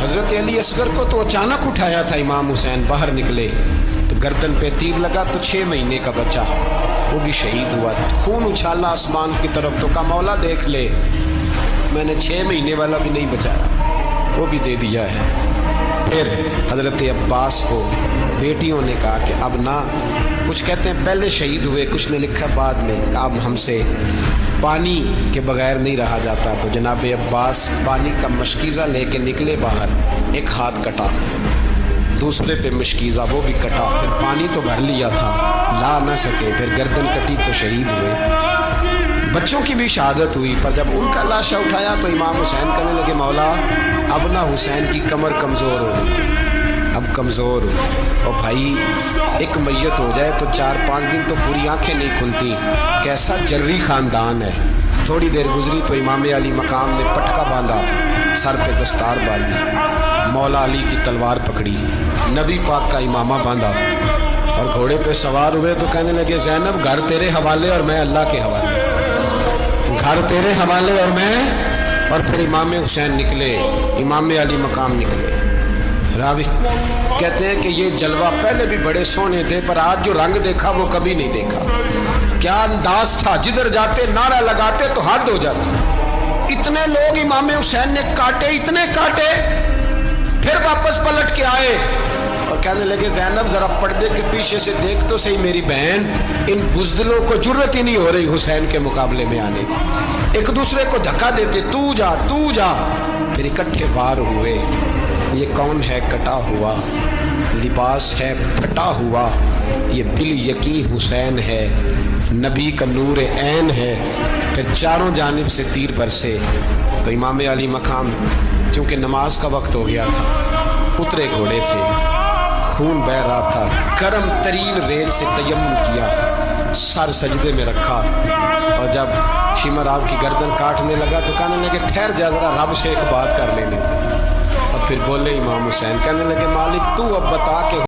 حضرت علی اصغر کو تو اچانک اٹھایا تھا امام حسین، باہر نکلے تو گردن پہ تیر لگا تو 6 مہینے کا بچہ وہ بھی شہید ہوا، خون اچھالا آسمان کی طرف تو کہا مولا دیکھ لے، میں نے 6 مہینے والا بھی نہیں بچایا، وہ بھی دے دیا ہے۔ پھر حضرت عباس کو بیٹیوں نے کہا کہ اب نہ، کچھ کہتے ہیں پہلے شہید ہوئے، کچھ نے لکھا بعد میں، کہ اب ہم سے پانی کے بغیر نہیں رہا جاتا، تو جناب عباس پانی کا مشکیزہ لے کے نکلے باہر، ایک ہاتھ کٹا، دوسرے پہ مشکیزہ وہ بھی کٹا، پھر پانی تو بھر لیا تھا لا نہ سکے، پھر گردن کٹی تو شہید ہوئے۔ بچوں کی بھی شہادت ہوئی، پر جب ان کا لاشا اٹھایا تو امام حسین کہنے لگے مولا اب نہ حسین کی کمر کمزور ہو گئی، اب کمزور ہو، اور بھائی ایک میت ہو جائے تو 4-5 دن تو پوری آنکھیں نہیں کھلتی، کیسا جری خاندان ہے۔ تھوڑی دیر گزری تو امام علی مقام نے پٹکا باندھا، سر پہ دستار باندھی، مولا علی کی تلوار پکڑی، نبی پاک کا امامہ باندھا اور گھوڑے پہ سوار ہوئے تو کہنے لگے زینب گھر تیرے حوالے اور میں اللہ کے حوالے، گھر تیرے حوالے اور میں، اور پھر امام حسین نکلے، امام علی مقام نکلے۔ راوی کہتے ہیں کہ یہ جلوہ پہلے بھی بڑے سونے تھے، پر آج جو رنگ دیکھا وہ کبھی نہیں دیکھا۔ کیا انداز تھا، جدھر جاتے نعرہ لگاتے تو حد ہو جاتی، اتنے لوگ امام حسین نے کاٹے، اتنے کاٹے، پھر واپس پلٹ کے آئے اور کہنے لگے زینب ذرا پردے کے پیچھے سے دیکھ تو صحیح میری بہن، ان بزدلوں کو جرت ہی نہیں ہو رہی حسین کے مقابلے میں آنے، ایک دوسرے کو دھکا دیتے، تو جا تو جا، پھر اکٹھے وار ہوئے۔ یہ کون ہے کٹا ہوا، لباس ہے پھٹا ہوا، یہ بال یقین حسین ہے، نبی کا نور عین ہے۔ پھر چاروں جانب سے تیر برسے تو امام علی مقام چونکہ نماز کا وقت ہو گیا تھا، اترے گھوڑے سے، خون بہ رہا تھا، گرم ترین ریت سے تیمم کیا، سر سجدے میں رکھا، اور جب شمر آپ کی گردن کاٹنے لگا تو کہنے لگے ٹھہر جا ذرا رب سے ایک بات کر لینے دے، اور پھر بولے امام حسین، کہنے لگے مالک تو اب بتا کہ